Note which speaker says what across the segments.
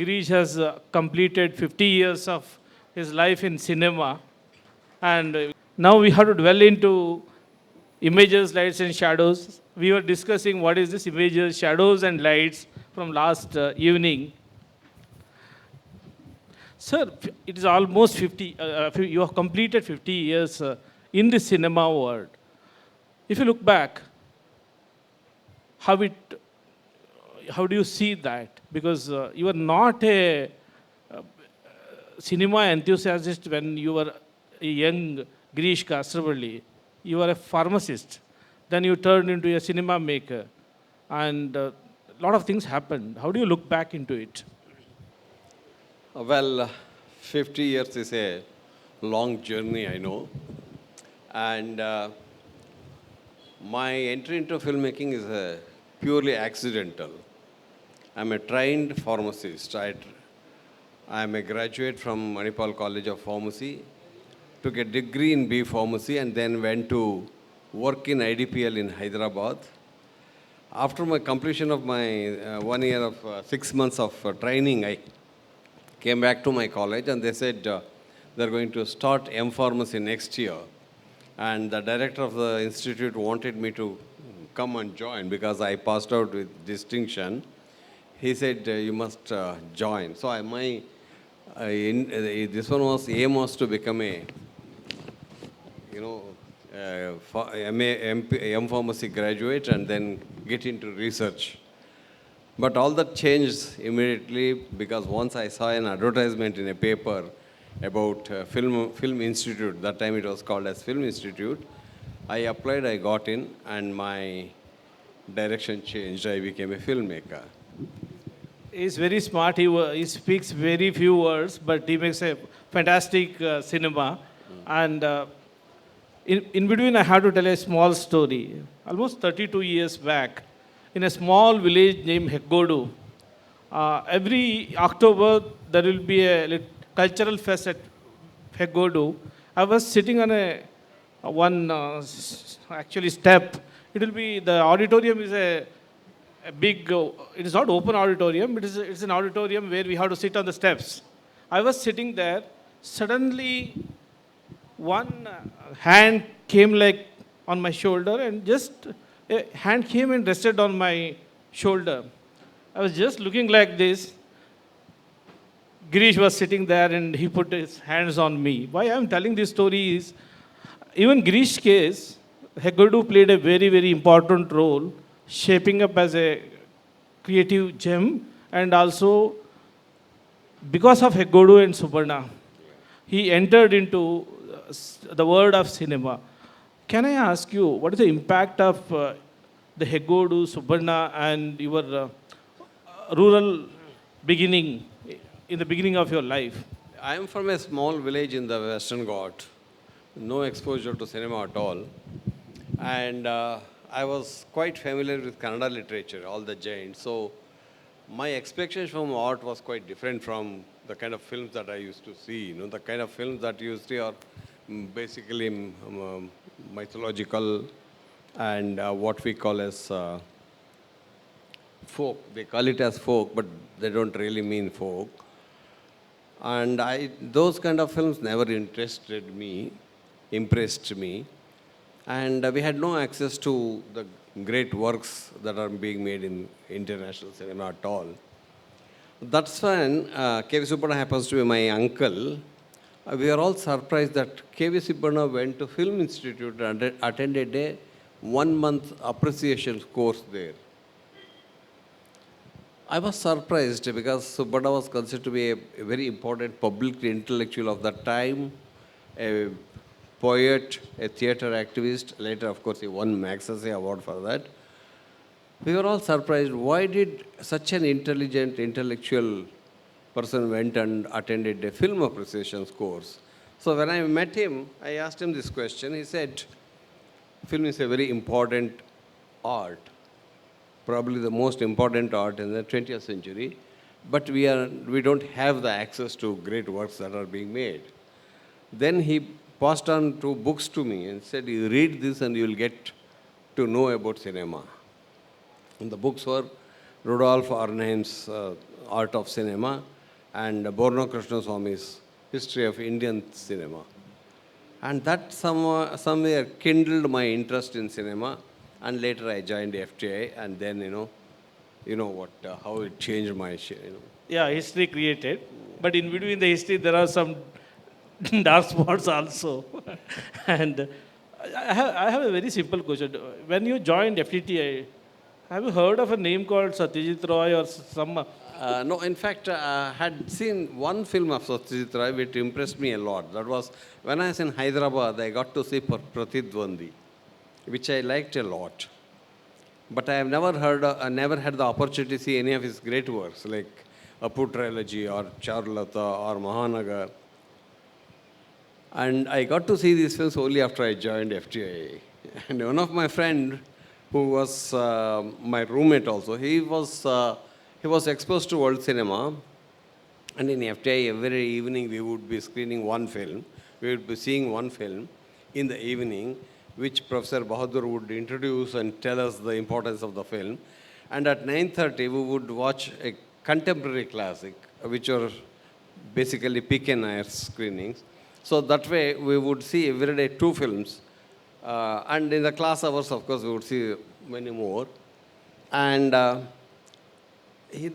Speaker 1: Girish has completed 50 years of his life in cinema, and now we have to dwell into images, lights, and shadows. We were discussing what is this images, shadows, and lights from last evening. Sir, it is almost 50, you have completed 50 years in the cinema world. If you look back, how it, how do you see that? Because you are not a cinema enthusiast when you were a young Girish Kasaravalli. You were a pharmacist. Then you turned into a cinema maker. And a lot of things happened. How do you look back into it?
Speaker 2: Well, 50 years is a long journey, I know. And my entry into filmmaking is purely accidental. I'm a trained pharmacist. I'm a graduate from Manipal College of Pharmacy, took a degree in B Pharmacy, and then went to work in IDPL in Hyderabad. After my completion of my 1 year of 6 months of training, I came back to my college and they said they're going to start M Pharmacy next year. And the director of the institute wanted me to come and join because I passed out with distinction. He said, you must join. So this one was, aim was to become a, M Pharmacy graduate and then get into research. But all that changed immediately because once I saw an advertisement in a paper about Film Institute, that time it was called as Film Institute. I applied, I got in, and my direction changed. I became a filmmaker.
Speaker 1: He's very smart. He speaks very few words, but he makes a fantastic cinema. And in between, I had to tell a small story. Almost 32 years back, in a small village named Heggodu, every October there will be a cultural fest at Heggodu. I was sitting on actually step. It will be, the auditorium is a big, it is not open auditorium, it's an auditorium where we have to sit on the steps. I was sitting there, suddenly one hand came like on my shoulder, and just a hand came and rested on my shoulder. I was just looking like this. Girish was sitting there and he put his hands on me. Why I'm telling this story is, even Girish's case, Heggodu played a very, very important role, shaping up as a creative gem, and also because of Heggodu and Subarna, he entered into the world of cinema. Can I ask you, what is the impact of the Heggodu, Subarna, and your rural beginning, in the beginning of your life?
Speaker 2: I am from a small village in the Western Ghat, no exposure to cinema at all. And I was quite familiar with Kannada literature, all the giants. So my expectation from art was quite different from the kind of films that I used to see. The kind of films that you see are basically mythological and what we call as folk. They call it as folk, but they don't really mean folk. And those kind of films never impressed me. And we had no access to the great works that are being made in international cinema at all. That's when K.V. Subbana happens to be my uncle. We are all surprised that K.V. Subbana went to Film Institute and attended a 1-month appreciation course there. I was surprised because Subbana was considered to be a very important public intellectual of that time, a poet, a theatre activist. Later, of course, he won Magsaysay Award for that. We were all surprised. Why did such an intelligent, intellectual person went and attended a film appreciation course? So when I met him, I asked him this question. He said, film is a very important art, probably the most important art in the 20th century, but we don't have the access to great works that are being made. Then he passed on 2 books to me and said, you read this and you will get to know about cinema. And the books were Rudolf Arnheim's Art of Cinema and Borno Krishna Swami's History of Indian Cinema. And that somewhere kindled my interest in cinema. And later I joined FTI, and then, how it changed my,
Speaker 1: Yeah, history created. But in between the history, there are some dark spots also. And I have a very simple question. When you joined FTTI, have you heard of a name called Satyajit Roy or some?
Speaker 2: No, in fact, I had seen one film of Satyajit Ray which impressed me a lot. That was when I was in Hyderabad, I got to see Pratidwandi, which I liked a lot. But I have never had the opportunity to see any of his great works like Apu Trilogy or Charulata or Mahanagar. And I got to see these films only after I joined FTI. And one of my friend, who was my roommate also, he was exposed to world cinema. And in FTI, every evening we would be screening one film. We would be seeing one film in the evening, which Professor Bahadur would introduce and tell us the importance of the film. And at 9:30, we would watch a contemporary classic, which were basically PK screenings. So that way, we would see every day 2 films. And in the class hours, of course, we would see many more. And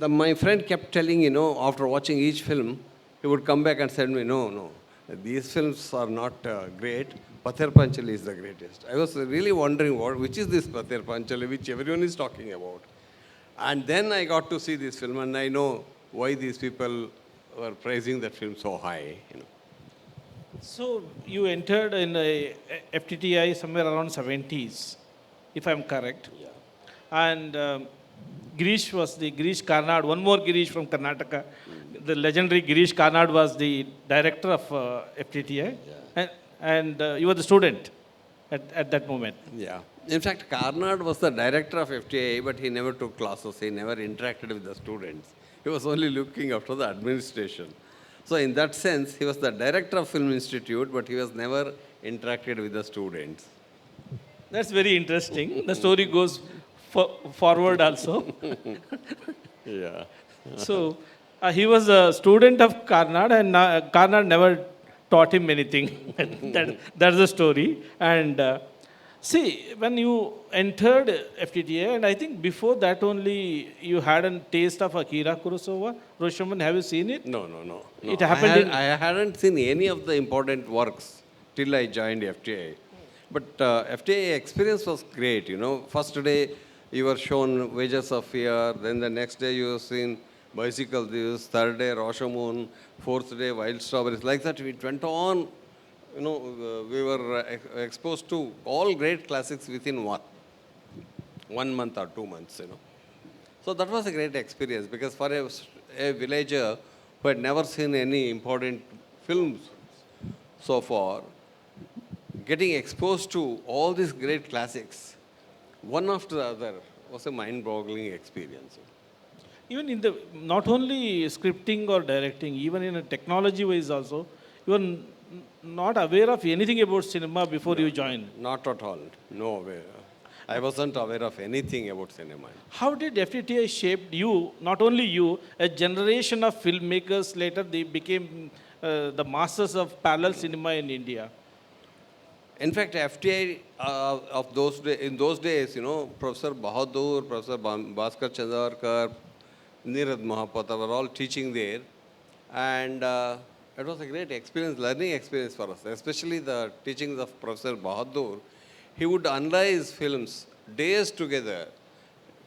Speaker 2: my friend kept telling, after watching each film, he would come back and say to me, no, these films are not great. Pather Panchali is the greatest. I was really wondering which is this Pather Panchali, which everyone is talking about. And then I got to see this film, and I know why these people were praising that film so high.
Speaker 1: So you entered in a FTTI somewhere around 70s, if I'm correct.
Speaker 2: Yeah.
Speaker 1: And Girish was the Girish Karnad, one more Girish from Karnataka. The legendary Girish Karnad was the director of FTTI.
Speaker 2: Yeah.
Speaker 1: And you were the student at that moment.
Speaker 2: Yeah. In fact, Karnad was the director of FTI, but he never took classes. He never interacted with the students. He was only looking after the administration. So in that sense, he was the director of Film Institute, but he was never interacted with the students.
Speaker 1: That's very interesting. The story goes forward also.
Speaker 2: Yeah.
Speaker 1: So he was a student of Karnad, and Karnad never taught him anything. That's the story. And see, when you entered FTTA, and I think before that only you had a taste of Akira Kurosawa, Rashomon, have you seen it?
Speaker 2: No.
Speaker 1: It happened
Speaker 2: I hadn't seen any of the important works till I joined FTA. But FTA experience was great, First day you were shown Wages of Fear, then the next day you were seen Bicycle Thieves, third day Rashomon, fourth day Wild Strawberries. Like that, it went on. We were exposed to all great classics within 1 month or 2 months, So that was a great experience, because for a villager who had never seen any important films so far, getting exposed to all these great classics, one after the other, was a mind-boggling experience.
Speaker 1: Even in the, not only scripting or directing, even in a technology wise also, you were not aware of anything about cinema before you joined.
Speaker 2: Not at all. No way. I wasn't aware of anything about cinema.
Speaker 1: How did FTTI shape you, not only you, a generation of filmmakers later, they became the masters of parallel cinema in India?
Speaker 2: In fact, FTI in those days, Professor Bahadur, Professor Bhaskar Chandarkar, Nirad Mahapatra were all teaching there. And it was a great experience, learning experience for us, especially the teachings of Professor Bahadur. He would analyze films days together,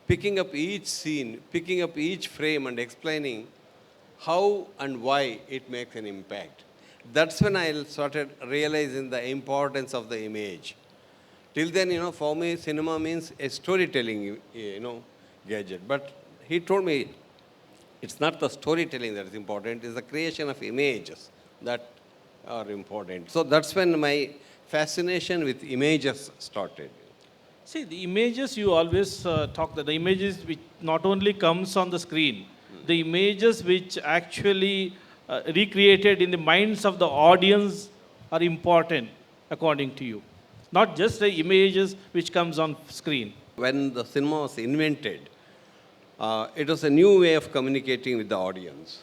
Speaker 2: picking up each scene, picking up each frame and explaining how and why it makes an impact. That's when I started realizing the importance of the image. Till then, for me, cinema means a storytelling, gadget. But he told me, it's not the storytelling that is important, it's the creation of images that are important. So that's when my fascination with images started.
Speaker 1: See, the images you always talk, the images which not only comes on the screen, the images which actually recreated in the minds of the audience are important, according to you. Not just the images which comes on screen.
Speaker 2: When the cinema was invented, It was a new way of communicating with the audience.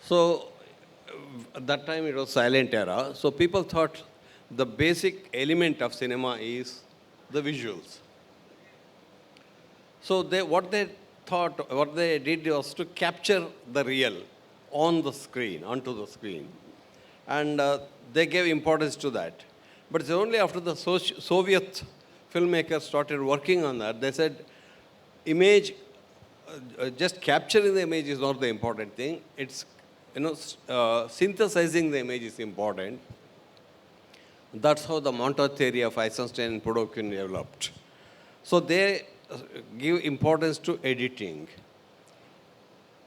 Speaker 2: So at that time it was silent era. So people thought the basic element of cinema is the visuals. So what they did was to capture the real on the screen, onto the screen. And they gave importance to that. But it's only after the Soviet filmmakers started working on that, they said, image, just capturing the image is not the important thing. It's, synthesizing the image is important. That's how the montage theory of Eisenstein and Podokhin developed. So they give importance to editing.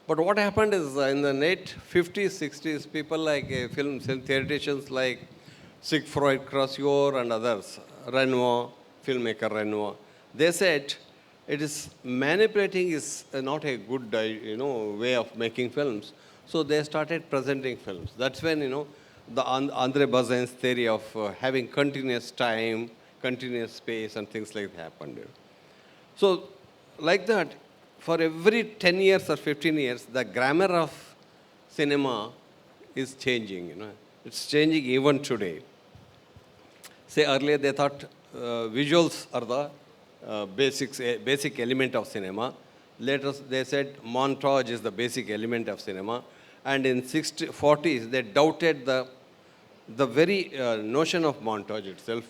Speaker 2: But what happened is in the late 50s, 60s, people like film theoreticians like Siegfried Krausseur and others, Renoir, filmmaker Renoir, they said it is manipulating is not a good way of making films. So they started presenting films. That's when the André Bazin's theory of having continuous time, continuous space, and things like that happened. So like that, for every 10 years or 15 years, the grammar of cinema is changing. It's changing even today. Say earlier they thought visuals are the basic element of cinema. Later they said montage is the basic element of cinema. And in 40s, they doubted the very notion of montage itself.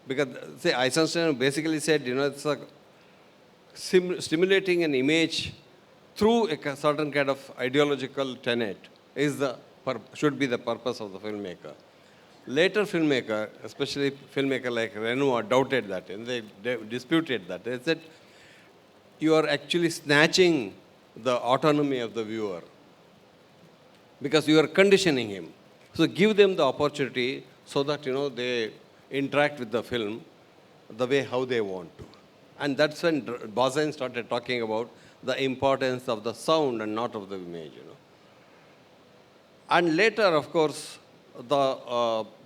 Speaker 2: Because, say, Eisenstein basically said, it's a stimulating an image through a certain kind of ideological tenet should be the purpose of the filmmaker. Later filmmaker, especially filmmaker like Renoir, doubted that, and they disputed that. They said, you are actually snatching the autonomy of the viewer because you are conditioning him. So give them the opportunity so that, they interact with the film the way how they want to. And that's when Bazin started talking about the importance of the sound and not of the image, And later, of course,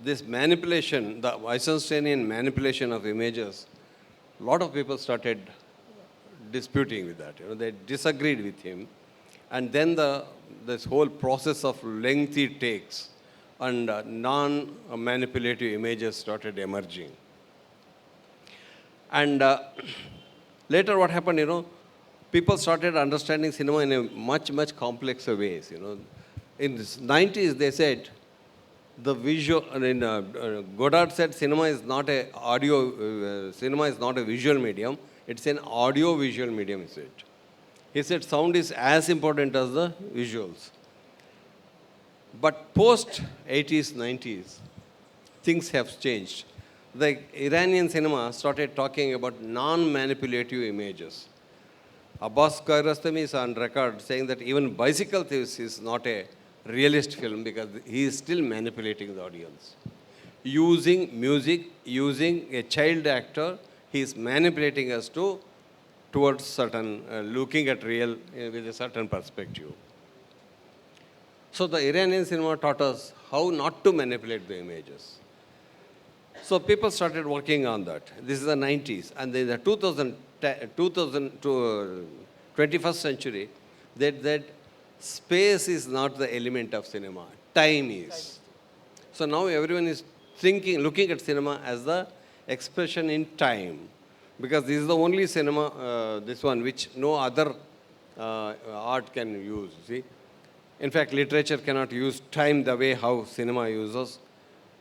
Speaker 2: this manipulation, the Eisensteinian manipulation of images, a lot of people started disputing with that. They disagreed with him. And then this whole process of lengthy takes and non-manipulative images started emerging. And later what happened, people started understanding cinema in a much, much complexer ways. In the 90s, they said, the visual, Godard said cinema is not a visual medium, it's an audio-visual medium, he said. He said sound is as important as the visuals. But post 80s, 90s, things have changed. The Iranian cinema started talking about non-manipulative images. Abbas Kiarostami is on record saying that even Bicycle Thieves is not a realist film because he is still manipulating the audience. Using music, using a child actor, he is manipulating us towards certain, looking at real with a certain perspective. So the Iranian cinema taught us how not to manipulate the images. So people started working on that. This is the 90s. And in the 2000 to 21st century, that space is not the element of cinema. Time is. So now everyone is looking at cinema as the expression in time. Because this is the only cinema, this one, which no other art can use, see. In fact, literature cannot use time the way how cinema uses.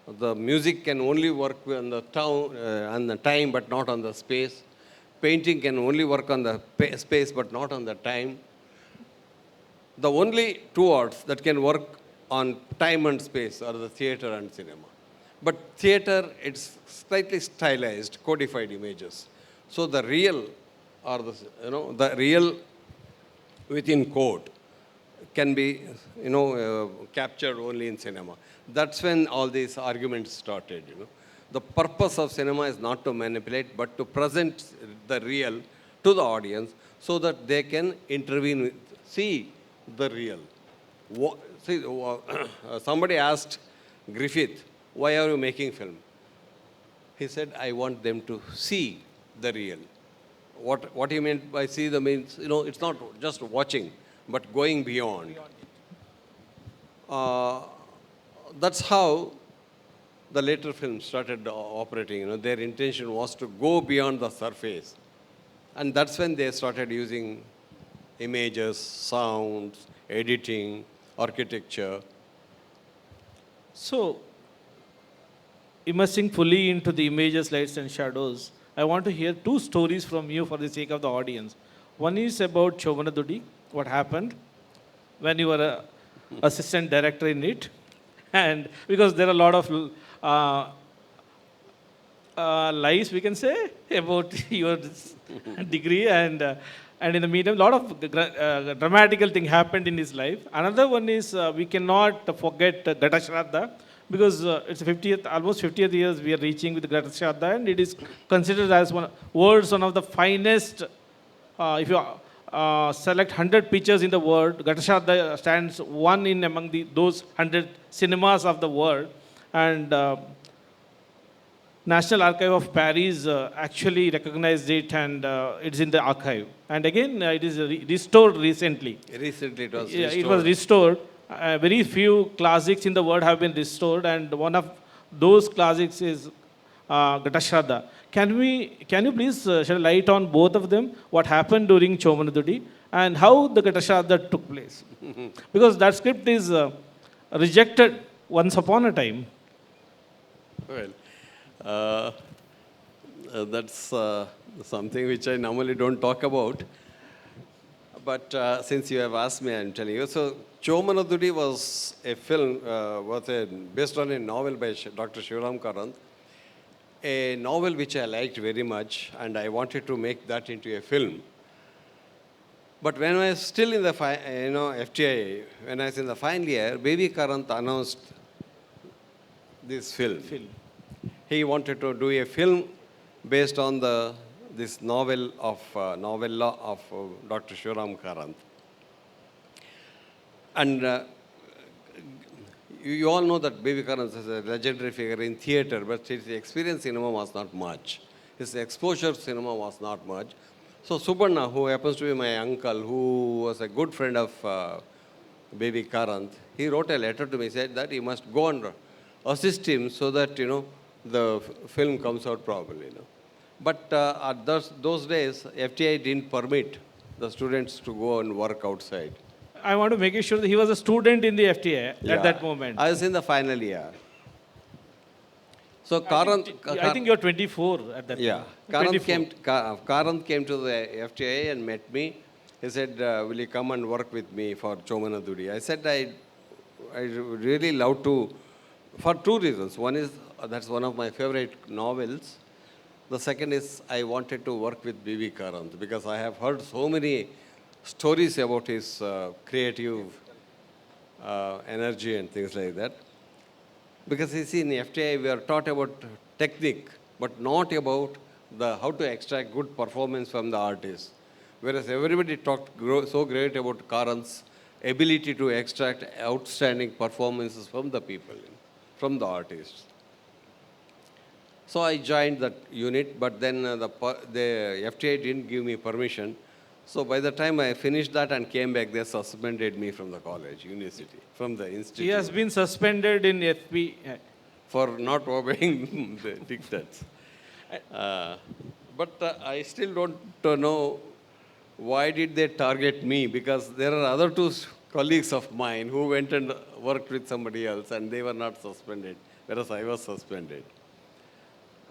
Speaker 2: The music can only work on the time, but not on the space. Painting can only work on the space, but not on the time. The only two arts that can work on time and space are the theater and cinema. But theater, it's slightly stylized, codified images. So the real, or the real within code can be, captured only in cinema. That's when all these arguments started, The purpose of cinema is not to manipulate, but to present the real to the audience so that they can intervene, see the real. Somebody asked Griffith, why are you making film? He said, I want them to see the real. What he meant by see the means, it's not just watching, but going beyond. Uh, that's how the later films started operating. Their intention was to go beyond the surface. And that's when they started using images, sounds, editing, architecture.
Speaker 1: So, immersing fully into the images, lights, and shadows, I want to hear two stories from you for the sake of the audience. One is about Chomanadudi, what happened when you were a assistant director in it, and because there are a lot of uh, lies we can say about your degree and in the meantime, a lot of dramatical thing happened in his life. Another one is we cannot forget Gata Shraddha because it's 50th, almost 50th years we are reaching with Gata Shraddha, and it is considered as one of the finest. If you select 100 pictures in the world, Gata Shraddha stands one in among those 100 cinemas of the world, and National Archive of Paris actually recognized it, and it's in the archive. And again, it is restored recently.
Speaker 2: Recently, it was
Speaker 1: Yeah,
Speaker 2: restored.
Speaker 1: it was restored. Very few classics in the world have been restored, and one of those classics is Gata Shraddha. Can you please shed a light on both of them? What happened during Chomanadudi and how the Gata Shraddha took place? Because that script is rejected once upon a time.
Speaker 2: Well, uh, that's something which I normally don't talk about. But since you have asked me, I'm telling you. So, Chomanadudi was a film, based on a novel by Dr. Shivram Karant, a novel which I liked very much, and I wanted to make that into a film. But when I was still in the FTI, when I was in the final year, Baby Karant announced this film. He wanted to do a film based on this novella of Dr. Shivram Karant. And you all know that Baby Karant is a legendary figure in theater, but his experience cinema was not much. His exposure cinema was not much. So Subarna, who happens to be my uncle, who was a good friend of Baby Karant, he wrote a letter to me, said that he must go and assist him so that, the film comes out properly. But at those days, FTI didn't permit the students to go and work outside.
Speaker 1: I want to make sure that he was a student in the FTA
Speaker 2: Yeah.
Speaker 1: at that moment.
Speaker 2: I was in the final year. So
Speaker 1: I think you're 24 at that
Speaker 2: yeah,
Speaker 1: moment.
Speaker 2: Karant came to the FTA and met me. He said, will you come and work with me for Chomanadudi? I said, I really love to, for two reasons. One is, that's one of my favorite novels. The second is, I wanted to work with B.V. Karant because I have heard so many stories about his creative energy and things like that. Because you see, in FTI, we are taught about technique, but not about how to extract good performance from the artist. Whereas everybody talked so great about Karant's ability to extract outstanding performances from the people, from the artists. So I joined that unit, but then the FTA didn't give me permission. So by the time I finished that and came back, they suspended me from the college, university, from the institute.
Speaker 1: He has been suspended in FB.
Speaker 2: For not obeying the dictates. But I still don't know why did they target me, because there are other two colleagues of mine who went and worked with somebody else and they were not suspended, whereas I was suspended.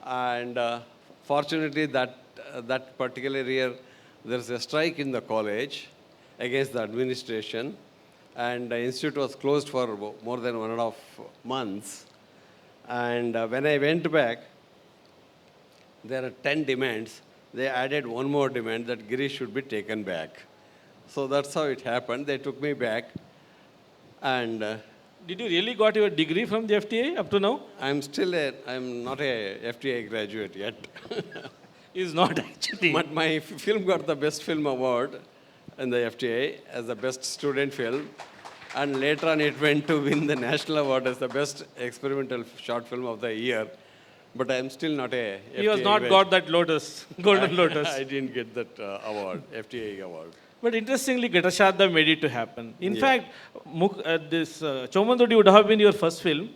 Speaker 2: And fortunately, that particular year, there's a strike in the college against the administration, and the institute was closed for more than 1.5 months. And when I went back, there are 10 demands. They added one more demand that Girish should be taken back. So that's how it happened. They took me back. And
Speaker 1: Did you really got your degree from the FTA up to now?
Speaker 2: I'm not a FTA graduate yet.
Speaker 1: Is not actually.
Speaker 2: But my film got the Best Film Award in the FTA as the Best Student Film. And later on, it went to win the National Award as the Best Experimental Short Film of the Year. But I am still not a
Speaker 1: He has
Speaker 2: FTA
Speaker 1: not
Speaker 2: event.
Speaker 1: got that lotus, golden lotus.
Speaker 2: I didn't get that award, FTA award.
Speaker 1: But interestingly, Gatashadha made it to happen. In
Speaker 2: Yeah.
Speaker 1: fact, Chomandodi would have been your first film.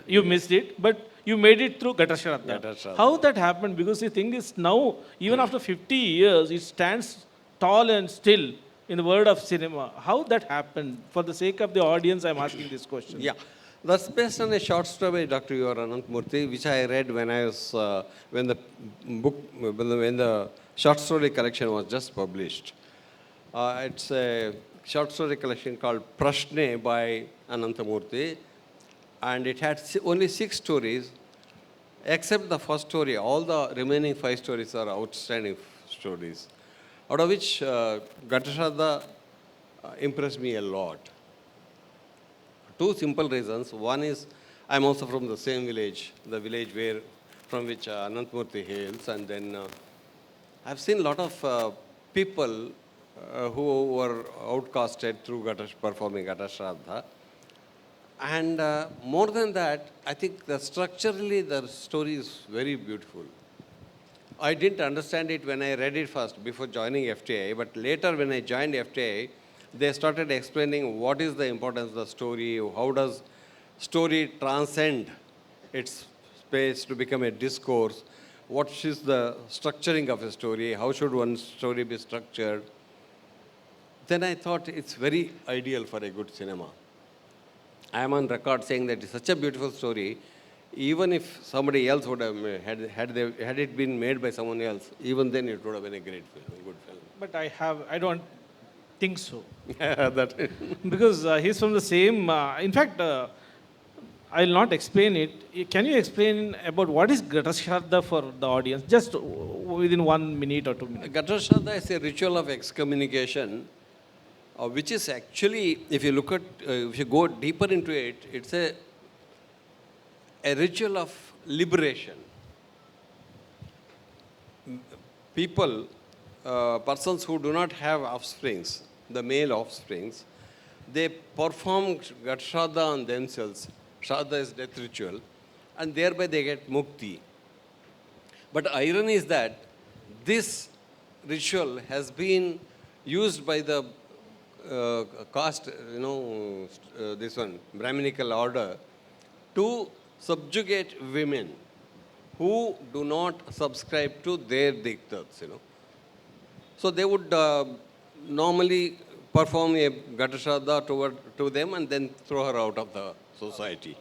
Speaker 1: You missed it, but you made it through Gatashadha.
Speaker 2: Gatashraddha.
Speaker 1: How that happened? Because the thing is now, even after 50 years, it stands tall and still in the world of cinema. How that happened? For the sake of the audience, I'm asking this question.
Speaker 2: Yeah, that's based on a short story by Dr. U.R. Ananthamurthy, which I read when I was when the when the short story collection was just published. It's a short story collection called Prashne by Ananthamurthy, and it had only 6 stories, except the first story. All the remaining 5 stories are outstanding stories, out of which Gatashadha impressed me a lot. 2 simple reasons. One is I'm also from the same village, the village from which Ananthamurthy hails, and then I've seen a lot of people who were outcasted through performing Gatashraddha. And more than that, I think structurally the story is very beautiful. I didn't understand it when I read it first before joining FTI, but later when I joined FTI, they started explaining what is the importance of the story, how does story transcend its space to become a discourse, what is the structuring of a story, how should one story be structured. Then I thought it's very ideal for a good cinema. I am on record saying that it's such a beautiful story. Even if somebody else would have had it been made by someone else, even then it would have been a great film, a good film.
Speaker 1: But I don't think so.
Speaker 2: That
Speaker 1: Because he's from the same, in fact, I'll not explain it. Can you explain about what is Gatashraddha for the audience? Just within 1 minute or 2 minutes.
Speaker 2: Gatashraddha is a ritual of excommunication, which is actually, if you look at, if you go deeper into it, it's a ritual of liberation. People, persons who do not have offsprings, the male offsprings, they perform Gatashraddha on themselves. Shraddha is death ritual, and thereby they get mukti. But irony is that this ritual has been used by the caste, this one, Brahminical order, to subjugate women who do not subscribe to their diktats, So they would normally perform a Gatashraddha to them and then throw her out of the society.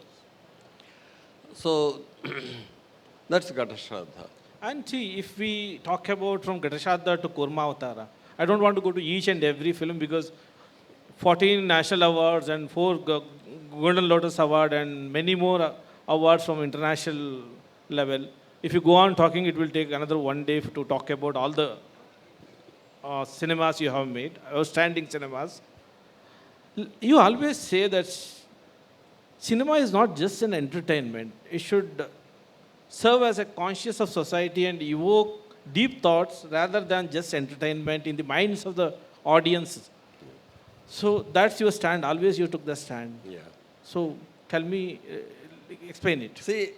Speaker 2: So that's Gatashraddha.
Speaker 1: And see, if we talk about from Gatashraddha to Kurma Avtara, I don't want to go to each and every film because 14 national awards and 4 Golden Lotus Award and many more awards from international level. If you go on talking, it will take another 1 day to talk about all the cinemas you have made, outstanding cinemas. You always say that cinema is not just an entertainment. It should serve as a conscious of society and evoke deep thoughts rather than just entertainment in the minds of the audiences. So that's your stand. Always you took the stand.
Speaker 2: Yeah.
Speaker 1: So tell me, explain it.
Speaker 2: See,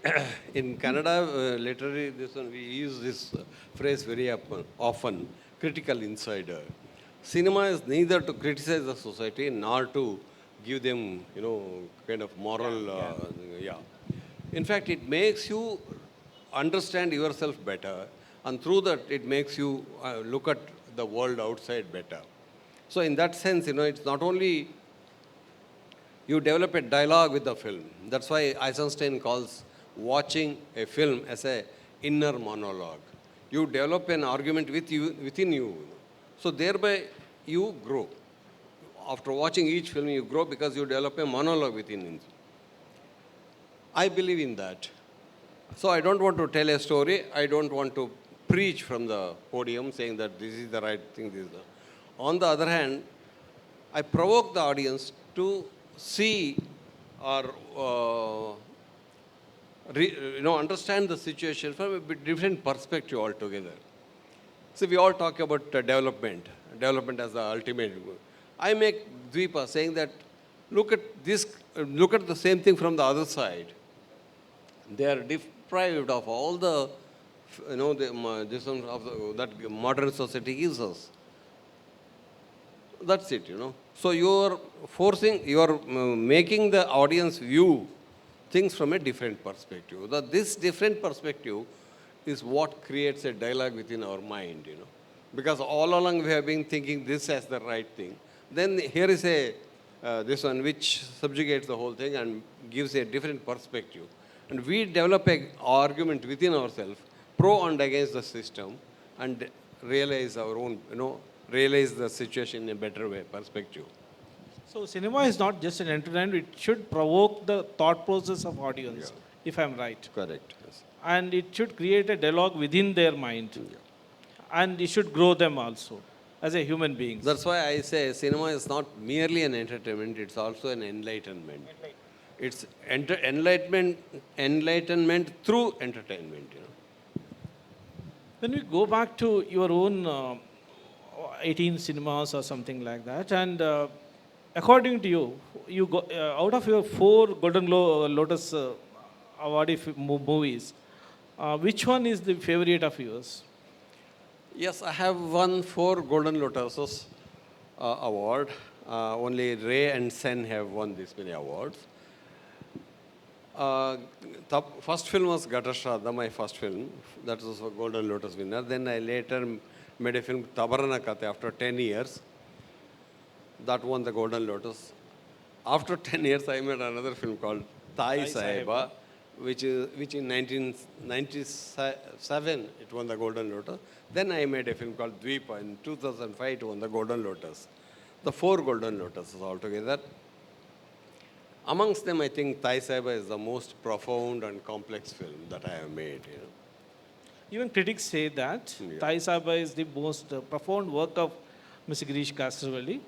Speaker 2: in Kannada literary, we use this phrase very often, critical insider. Cinema is neither to criticize the society nor to give them, kind of moral, In fact, it makes you understand yourself better, and through that, it makes you look at the world outside better. So in that sense, it's not only you develop a dialogue with the film. That's why Eisenstein calls watching a film as a inner monologue. You develop an argument within you. So thereby, you grow. After watching each film, you grow because you develop a monologue within you. I believe in that. So I don't want to tell a story. I don't want to preach from the podium saying that this is the right thing. On the other hand, I provoke the audience to see or understand the situation from a bit different perspective altogether. So we all talk about development as the ultimate goal. I make Dvipa saying that look at the same thing from the other side. They are deprived of all the, this one of that modern society gives us. That's it. So you're making the audience view things from a different perspective. This different perspective is what creates a dialogue within our mind. Because all along we have been thinking this as the right thing. Then here is this one which subjugates the whole thing and gives a different perspective. And we develop an argument within ourselves, pro and against the system, and realize our own, realize the situation in a better way, perspective.
Speaker 1: So cinema is not just an entertainment, it should provoke the thought process of audience, if I'm right.
Speaker 2: Correct. Yes.
Speaker 1: And it should create a dialogue within their mind. And it should grow them also as a human being.
Speaker 2: That's why I say cinema is not merely an entertainment, it's also an enlightenment. It's enlightenment through entertainment.
Speaker 1: When we go back to your own 18 cinemas or something like that, and according to you, you go, out of your 4 Golden Lotus awardee movies, which one is the favorite of yours?
Speaker 2: Yes, I have won 4 Golden Lotuses award. Only Ray and Sen have won this many awards. The first film was Gatashraddha, my first film. That was a Golden Lotus winner. Then I later made a film, Tabarana Kate, after 10 years. That won the Golden Lotus. After 10 years, I made another film called Thai Sahiba, which in 1997, it won the Golden Lotus. Then I made a film called Dvipa. In 2005, it won the Golden Lotus. The 4 Golden Lotuses altogether. Amongst them, I think Thai Sahiba is the most profound and complex film that I have made.
Speaker 1: Even critics say that Thai Sahiba is the most profound work of Mr. Girish Kasaravalli.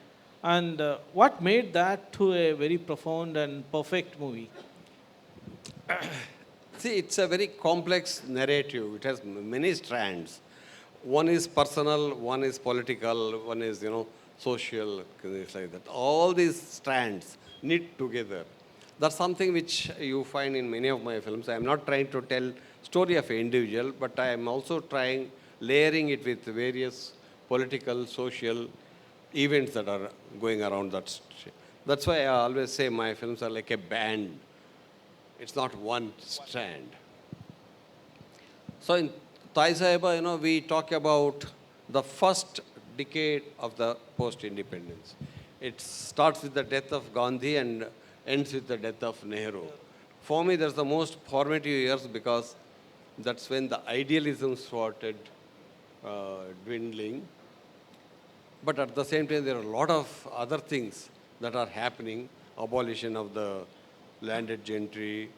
Speaker 1: And what made that to a very profound and perfect movie?
Speaker 2: See, it's a very complex narrative. It has many strands. One is personal, one is political, one is, social, things like that. All these strands knit together. That's something which you find in many of my films. I am not trying to tell story of an individual, but I am also layering it with various political, social events that are going around that. That's why I always say my films are like a band. It's not one strand. So in Thai Sahiba, we talk about the first decade of the post-independence. It starts with the death of Gandhi and ends with the death of Nehru. For me, that's the most formative years because that's when the idealism started dwindling. But at the same time, there are a lot of other things that are happening. Abolition of the landed gentry,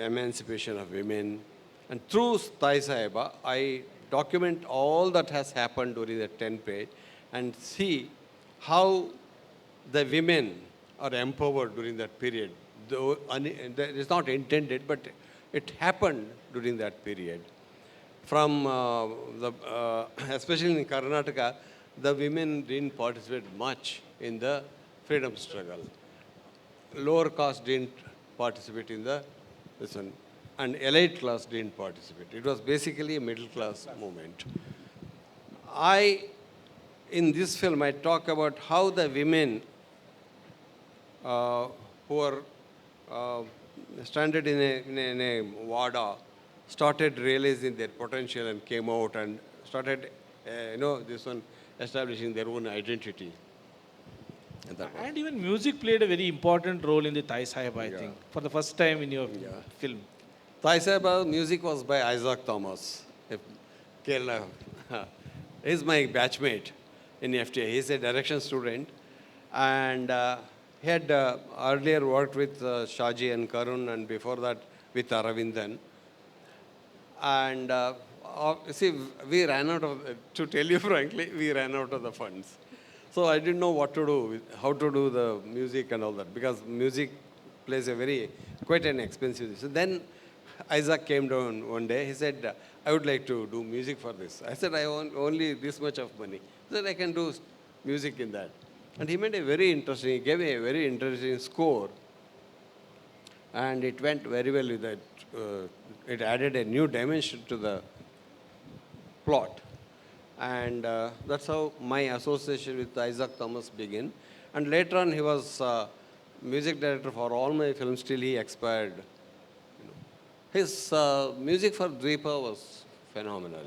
Speaker 2: emancipation of women. And through Thai Sahiba, I document all that has happened during the 10th page and see how the women are empowered during that period. Though it is not intended, but it happened during that period. From especially in Karnataka, the women didn't participate much in the freedom struggle. Lower caste didn't participate in this one, and elite class didn't participate. It was basically a middle class movement. In this film, I talk about how the women who are stranded in a WADA started realizing their potential and came out and started, this one, establishing their own identity.
Speaker 1: And even music played a very important role in the Thai Sahiba, I think, for the first time in your film.
Speaker 2: Thai Sahiba music was by Isaac Thomas. Kerala. He's my batchmate in FTA. He's a direction student. And he had earlier worked with Shaji and Karun, and before that with Aravindan. And see, we ran out of, to tell you frankly, we ran out of the funds. So I didn't know what to do, how to do the music and all that, because music plays quite an expensive. So then Isaac came down one day. He said, I would like to do music for this. I said, I want only this much of money. He said, I can do music in that. And he made he gave a very interesting score and it went very well with that. It added a new dimension to the plot. And that's how my association with Isaac Thomas began. And later on, he was music director for all my films till he expired. His music for Dvipa was phenomenal.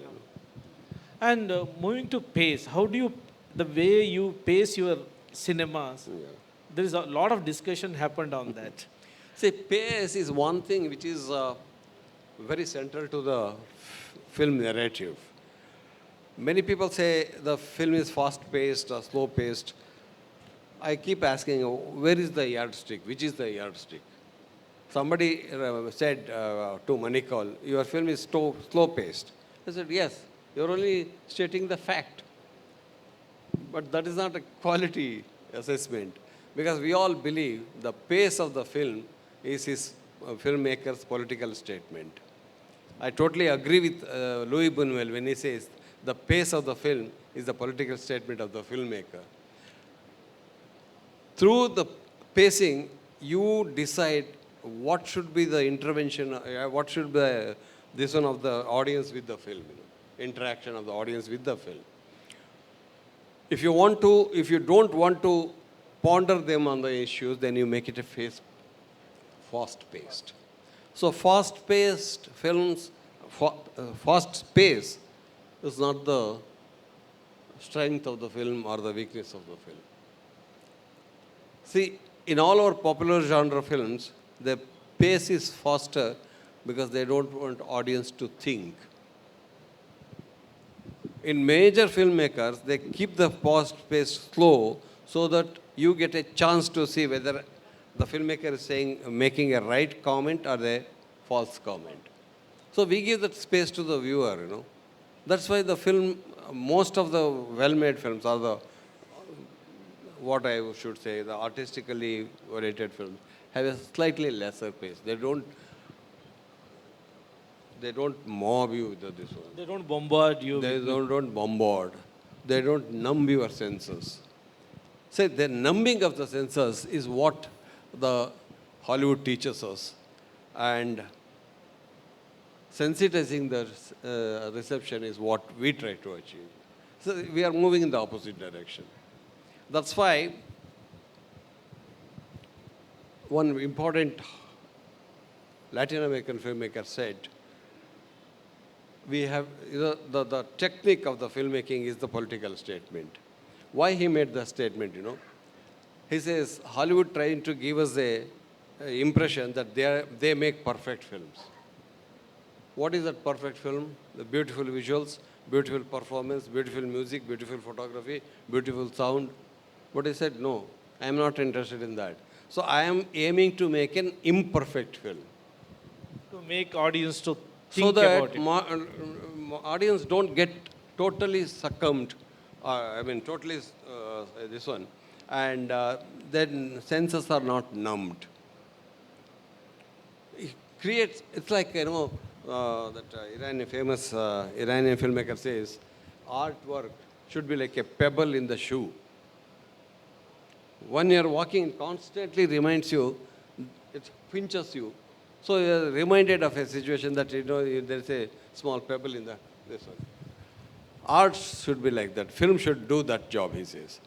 Speaker 1: And moving to pace, how do you, the way you pace your cinemas,
Speaker 2: Yeah.
Speaker 1: there is a lot of discussion happened on that.
Speaker 2: See, pace is one thing which is very central to the film narrative. Many people say the film is fast-paced or slow-paced. I keep asking, where is the yardstick? Which is the yardstick? Somebody said to Manikal, your film is slow-paced. I said, yes, you're only stating the fact. But that is not a quality assessment, because we all believe the pace of the film is his filmmaker's political statement. I totally agree with Louis Buñuel when he says the pace of the film is the political statement of the filmmaker. Through the pacing, you decide what should be the intervention, what should be this one of the audience with the film, interaction of the audience with the film. If you don't want to ponder them on the issues, then you make it a fast-paced. So fast-paced films, fast pace is not the strength of the film or the weakness of the film. See, in all our popular genre films, the pace is faster because they don't want audience to think. In major filmmakers, they keep the fast pace slow so that you get a chance to see whether the filmmaker is making a right comment or a false comment. So we give that space to the viewer, That's why the film, most of the well-made films are what I should say, the artistically oriented films, have a slightly lesser pace. They don't mob you with this one.
Speaker 1: They don't bombard you.
Speaker 2: They don't bombard. They don't numb your senses. Say, the numbing of the senses is what the Hollywood teaches us. And sensitizing the reception is what we try to achieve. So we are moving in the opposite direction. That's why one important Latin American filmmaker said, we have, the technique of the filmmaking is the political statement. Why he made the statement, He says, Hollywood trying to give us a impression that they make perfect films. What is that perfect film? The beautiful visuals, beautiful performance, beautiful music, beautiful photography, beautiful sound. But he said, no, I am not interested in that. So I am aiming to make an imperfect film.
Speaker 1: To make audience to
Speaker 2: So
Speaker 1: think
Speaker 2: that
Speaker 1: about it.
Speaker 2: audience don't get totally succumbed, totally this one, and then senses are not numbed. It's like, that famous Iranian filmmaker says, artwork should be like a pebble in the shoe. When you're walking, it constantly reminds you, it pinches you. So you're reminded of a situation that, there's a small pebble in this one. Art should be like that. Film should do that job, he says.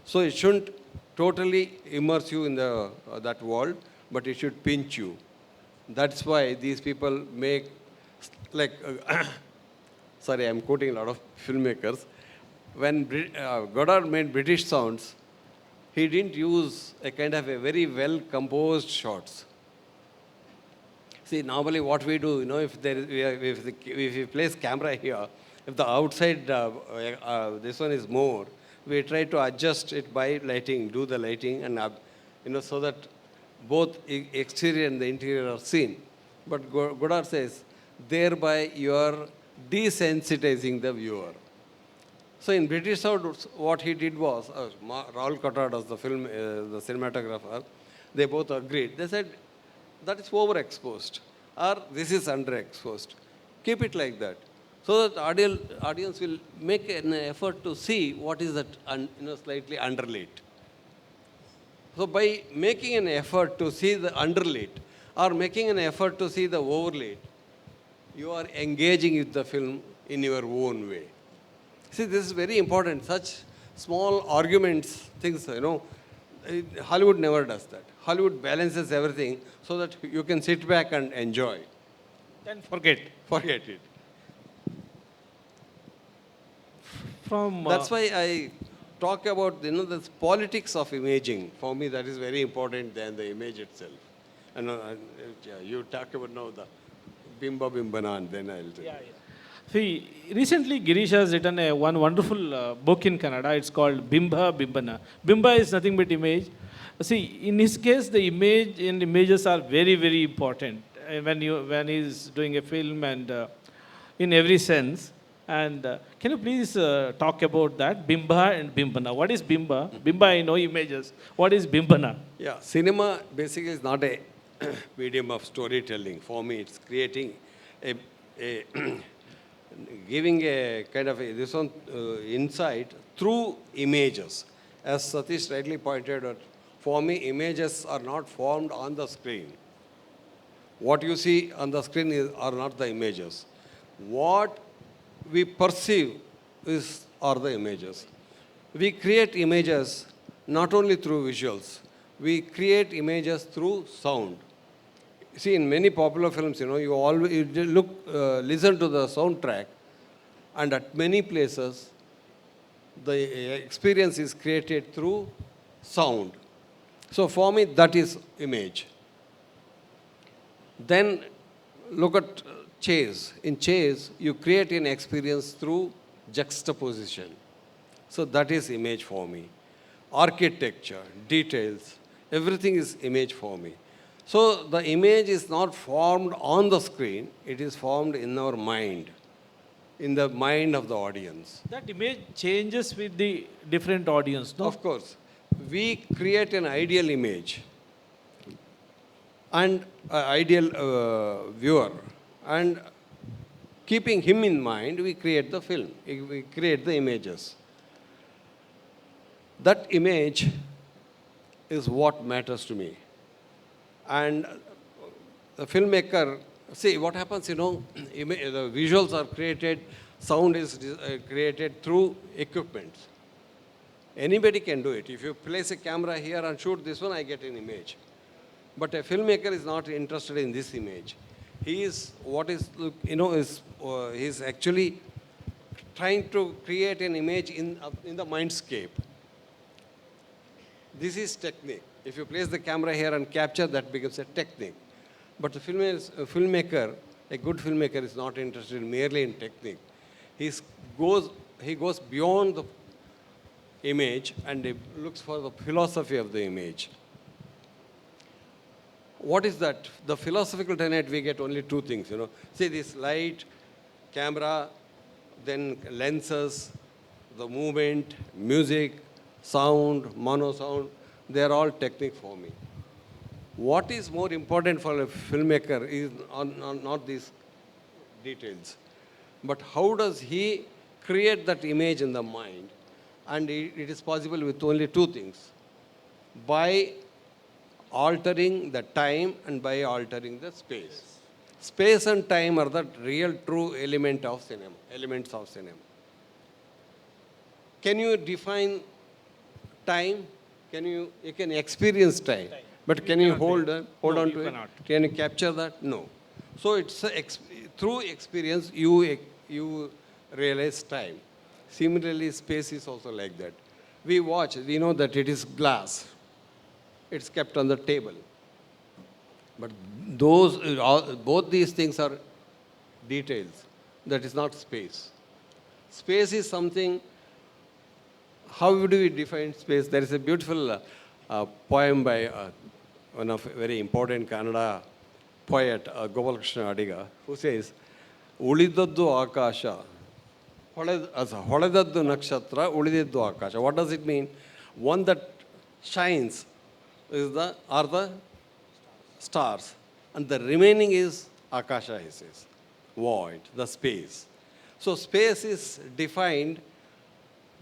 Speaker 2: So it shouldn't totally immerse you in that world, but it should pinch you. That's why these people make, sorry, I'm quoting a lot of filmmakers. When Godard made British Sounds, he didn't use a kind of a very well-composed shots. See, normally what we do, if we place camera here, if the outside, this one is more, we try to adjust it by lighting, do the lighting, and so that both exterior and the interior are seen. But Godard says, thereby you are desensitizing the viewer. So in British Sound, what he did was, Raoul Cotard was the cinematographer, they both agreed. They said, that is overexposed, or this is underexposed. Keep it like that, so that audience will make an effort to see what is that, slightly underlit. So by making an effort to see the underlit, or making an effort to see the overlay, you are engaging with the film in your own way. See, this is very important. Such small arguments, things, Hollywood never does that. Hollywood balances everything so that you can sit back and enjoy.
Speaker 1: Then forget.
Speaker 2: Forget it.
Speaker 1: From
Speaker 2: That's why I talk about, this politics of imaging. For me, that is very important than the image itself. And you talk about now the Bimba Bimbana, and then I'll tell you.
Speaker 1: See, recently Girish has written one wonderful book in Kannada. It's called Bimba Bimbana. Bimba is nothing but image. See, in his case, the image and images are very, very important when he's doing a film and in every sense. And can you please talk about that, Bimba and Bimbana? What is Bimba? Bimba, I know images. What is Bimbana?
Speaker 2: Yeah, cinema basically is not a medium of storytelling. For me, it's creating a giving a kind of insight through images. As Satish rightly pointed out, for me, images are not formed on the screen. What you see on the screen are not the images. What we perceive are the images. We create images not only through visuals, we create images through sound. See, in many popular films, you always listen to the soundtrack, and at many places, the experience is created through sound. So for me, that is image. Then look at chase. In chase, you create an experience through juxtaposition. So that is image for me. Architecture, details, everything is image for me. So the image is not formed on the screen, it is formed in our mind, in the mind of the audience.
Speaker 1: That image changes with the different audience, no?
Speaker 2: Of course. We create an ideal image and an ideal viewer, and keeping him in mind, we create the film, we create the images. That image is what matters to me. And the filmmaker, see what happens, the visuals are created, sound is created through equipment. Anybody can do it. If you place a camera here and shoot this one, I get an image. But a filmmaker is not interested in this image. He is he's actually trying to create an image in the mindscape. This is technique. If you place the camera here and capture, that becomes a technique. But the filmmaker, a good filmmaker, is not interested merely in technique. He goes beyond the image and he looks for the philosophy of the image. What is that? The philosophical tenet, we get only two things, See, this light, camera, then lenses, the movement, music, sound, mono sound, they are all technique for me. What is more important for a filmmaker is not these details, but how does he create that image in the mind? And it is possible with only two things. By altering the time and by altering the space. Space and time are the real true elements of cinema. Can you define time? You can experience time, but can you hold on to it? Can you capture that? No. So it's through experience you realize time. Similarly, space is also like that. We know that it is glass. It's kept on the table. But both these things are details. That is not space. Space is something. How do we define space? There is a beautiful poem by one of very important Kannada poet, Gopalakrishna Adiga, who says, "Ulidaddu akasha, holedaddu nakshatra, ulidaddu akasha." What does it mean? One that shines are the stars, and the remaining is akasha, he says, void, the space. So space is defined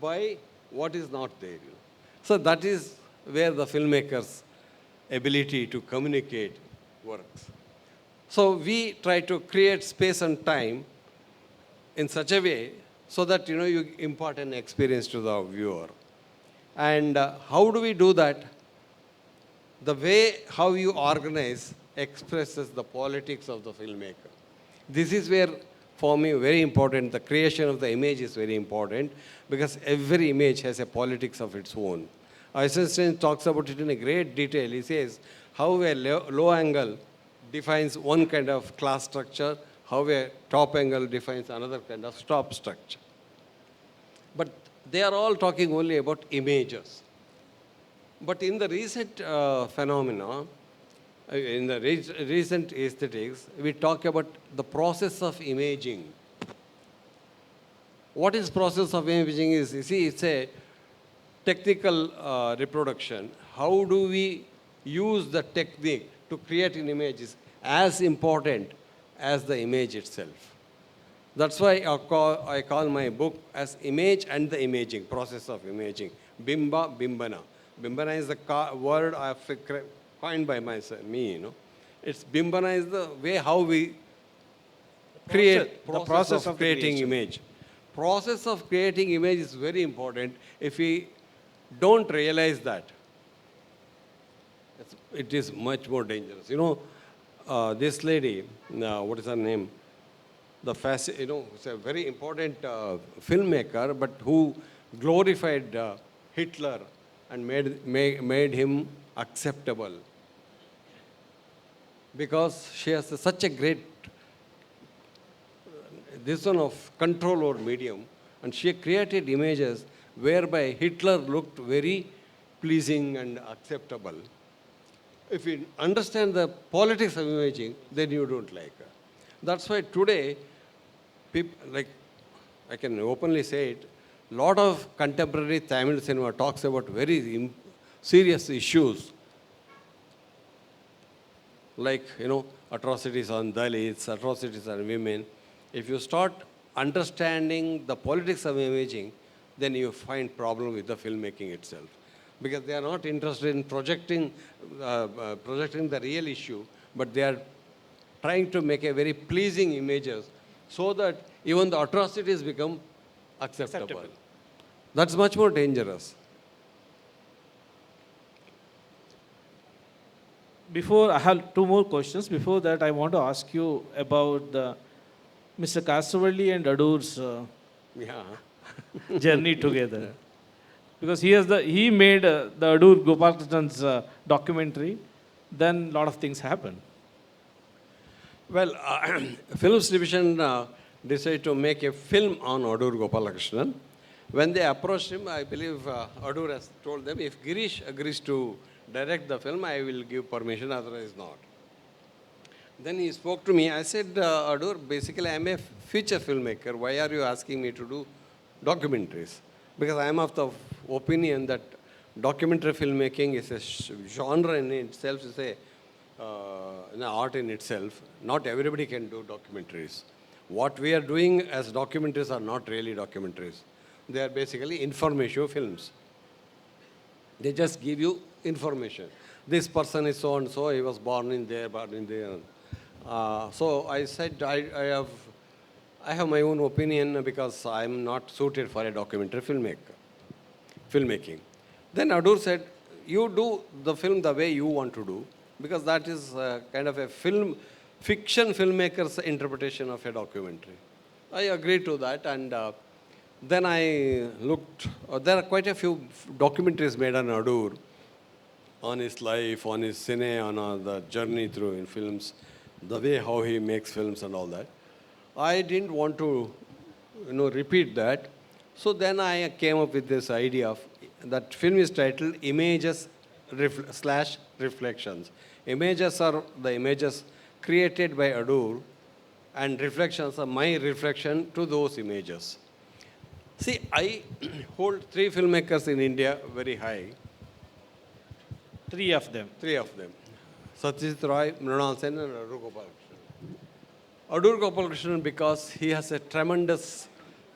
Speaker 2: by what is not there. So that is where the filmmaker's ability to communicate works. So we try to create space and time in such a way so that you impart an experience to the viewer. And how do we do that? The way how you organize expresses the politics of the filmmaker. This is where, for me, very important, the creation of the image is very important because every image has a politics of its own. Eisenstein talks about it in a great detail. He says how a low angle defines one kind of class structure, how a top angle defines another kind of top structure. But they are all talking only about images. But in the recent phenomena, in the recent aesthetics, we talk about the process of imaging. What is process of imaging is, you see, it's a technical reproduction. How do we use the technique to create an image is as important as the image itself. That's why I call my book as Image and the Imaging, process of imaging. Bimba, Bimbana. Bimbana is the word I have coined by me. It's Bimbana is the way how we create, the process of creating image. Process of creating image is very important. If we don't realize that, it is much more dangerous. This lady, what is her name? It's a very important filmmaker, but who glorified Hitler and made him acceptable. Because she has such a great this one of control over medium, and she created images whereby Hitler looked very pleasing and acceptable. If you understand the politics of imaging, then you don't like her. That's why today, people, like I can openly say it, a lot of contemporary Tamil cinema talks about very serious issues, like, atrocities on Dalits, atrocities on women. If you start understanding the politics of imaging, then you find problem with the filmmaking itself. Because they are not interested in projecting the real issue, but they are trying to make a very pleasing images so that even the atrocities become acceptable. That's much more dangerous.
Speaker 1: Before, I have two more questions. Before that, I want to ask you about Mr. Kasaravalli and Adur's journey together. Because he made the Adur Gopalkrishnan's documentary, then a lot of things happened.
Speaker 2: Well, Films Division decided to make a film on Adur Gopalakrishnan. When they approached him, I believe Adur has told them, if Girish agrees to direct the film, I will give permission, otherwise not. Then he spoke to me. I said, Adur, basically I am a feature filmmaker. Why are you asking me to do documentaries? Because I am of the opinion that documentary filmmaking is a genre in itself, is an art in itself. Not everybody can do documentaries. What we are doing as documentaries are not really documentaries. They are basically information films. They just give you information. This person is so and so, he was born in there, born in there. So I said, I have my own opinion because I am not suited for a documentary filmmaking. Then Adur said, you do the film the way you want to do, because that is kind of a fiction filmmaker's interpretation of a documentary. I agreed to that, and then I looked. There are quite a few documentaries made on Adur, on his life, on his cine, on the journey through in films, the way how he makes films and all that. I didn't want to, repeat that. So then I came up with this idea of that film is titled Images / Reflections. Images are the images created by Adur, and reflections are my reflection to those images. See, I hold 3 filmmakers in India very high.
Speaker 1: 3 of them.
Speaker 2: 3 of them. Satish Chapparike, Mrinal Sen, and Adur Gopalakrishnan. Adur Gopalakrishnan, because he has a tremendous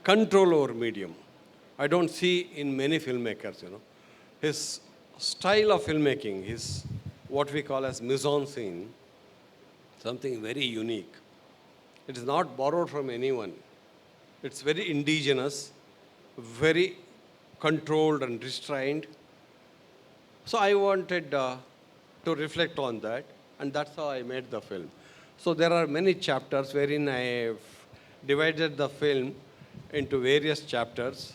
Speaker 2: control over medium. I don't see in many filmmakers, His style of filmmaking, his what we call as mise en scene, something very unique. It is not borrowed from anyone. It's very indigenous, very controlled and restrained. So I wanted to reflect on that, and that's how I made the film. So there are many chapters wherein I have divided the film into various chapters,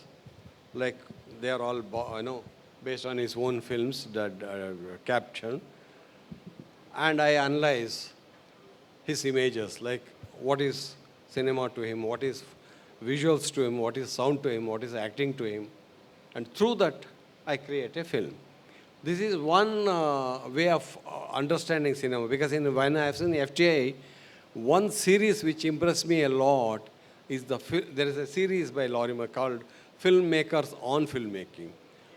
Speaker 2: like they are all, based on his own films that caption, and I analyze his images, like what is cinema to him, what is visuals to him, what is sound to him, what is acting to him, and through that I create a film. This is one way of understanding cinema, because when I have seen FTI, one series which impressed me a lot is there is a series by Lorimer called Filmmakers on Filmmaking.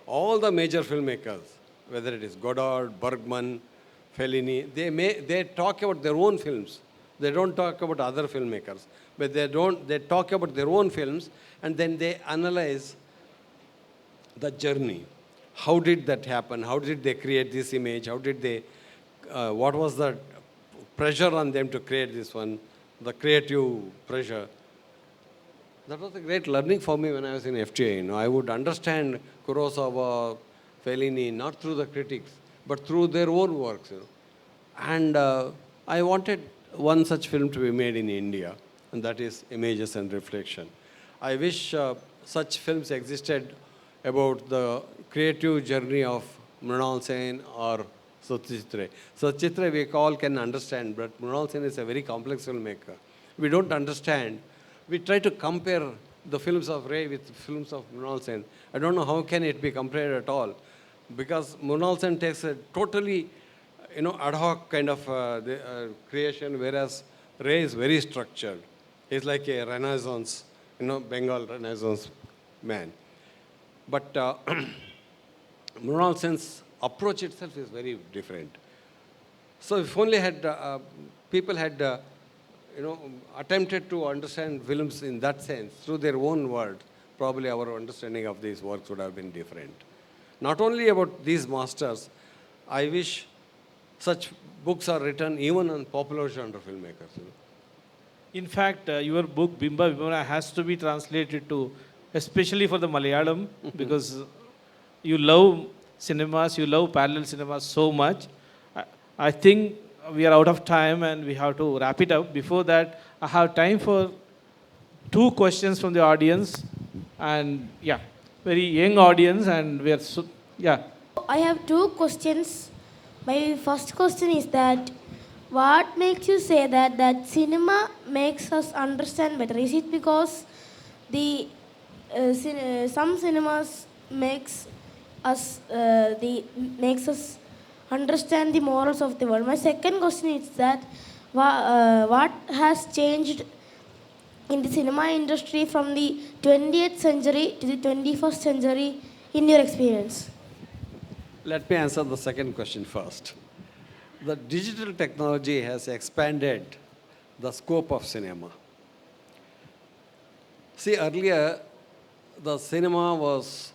Speaker 2: All the major filmmakers, whether it is Godard, Bergman, Fellini, they talk about their own films. They don't talk about other filmmakers, but they talk about their own films, and then they analyze the journey. How did that happen? How did they create this image? What was the pressure on them to create this one? The creative pressure. That was a great learning for me when I was in FTA. I would understand Kurosawa, Fellini, not through the critics, but through their own works. And I wanted one such film to be made in India, and that is Images and Reflection. I wish such films existed about the creative journey of Mrinal Sen or Satish Chapparike. Satish Chapparike we all can understand, but Mrinal Sen is a very complex filmmaker. We don't understand. We try to compare the films of Ray with films of Mrinal Sen. I don't know how can it be compared at all, because Mrinal Sen takes a totally ad hoc kind of creation, whereas Ray is very structured. He's like a Renaissance, Bengal Renaissance man. But Mrinal Sen's approach itself is very different. So if only people had attempted to understand films in that sense, through their own words, probably our understanding of these works would have been different. Not only about these masters, I wish such books are written even on popular genre filmmakers.
Speaker 1: In fact, your book, Bimba Vimana, has to be translated to, especially for the Malayalam, because you love cinemas, you love parallel cinemas so much. I think we are out of time and we have to wrap it up. Before that, I have time for 2 questions from the audience. And yeah, very young audience, and we are,
Speaker 3: I have 2 questions. My first question is that what makes you say that cinema makes us understand better? Is it because some cinemas makes us understand the morals of the world? My second question is that what has changed in the cinema industry from the 20th century to the 21st century in your experience?
Speaker 2: Let me answer the second question first. The digital technology has expanded the scope of cinema. See, earlier, the cinema was,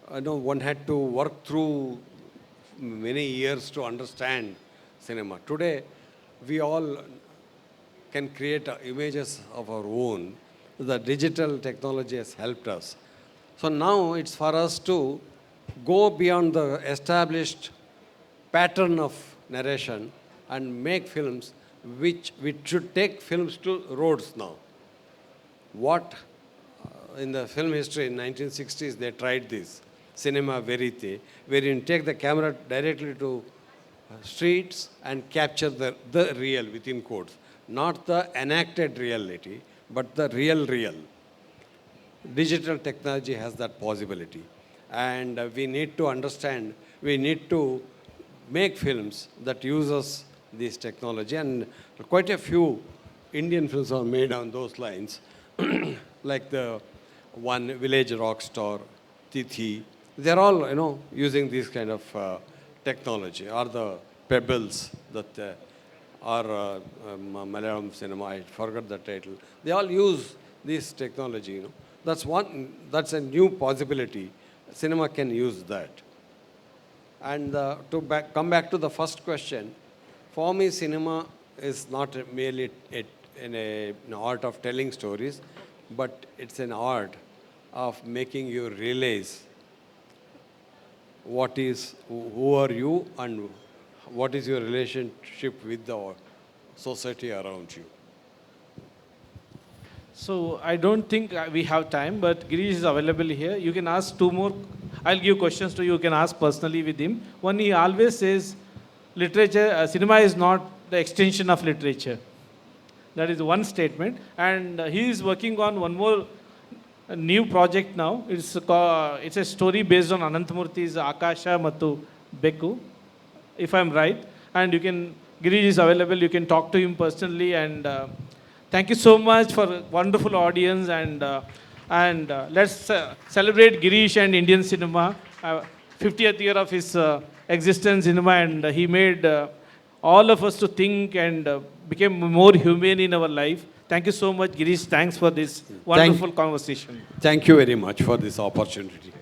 Speaker 2: one had to work through many years to understand cinema. Today, we all can create images of our own. The digital technology has helped us. So now it's for us to go beyond the established pattern of narration and make films which should take films to roads now. What in the film history in 1960s they tried this, cinema verite, wherein you take the camera directly to streets and capture the real within quotes, not the enacted reality, but the real. Digital technology has that possibility. And we need to understand, we need to make films that uses this technology. And quite a few Indian films are made on those lines, like the one Village Rock Star, Tithi. They're all, using this kind of technology, or the Pebbles that are Malayalam cinema. I forgot the title. They all use this technology. That's a new possibility. Cinema can use that. And come back to the first question, for me, cinema is not merely an art of telling stories, but it's an art of making you realize who are you and what is your relationship with the society around you.
Speaker 1: So I don't think we have time, but Girish is available here. You can ask two more. I'll give questions to you. You can ask personally with him. One, he always says, literature, cinema is not the extension of literature. That is one statement. And he is working on one more new project now. It's a story based on Ananthamurthi's Akasha Mattu Bekku, if I'm right. And Girish is available. You can talk to him personally. And thank you so much for a wonderful audience. And let's celebrate Girish and Indian cinema. 50th year of his existence cinema, and he made all of us to think and became more humane in our life. Thank you so much, Girish. Thanks for this wonderful conversation.
Speaker 2: Thank you very much for this opportunity.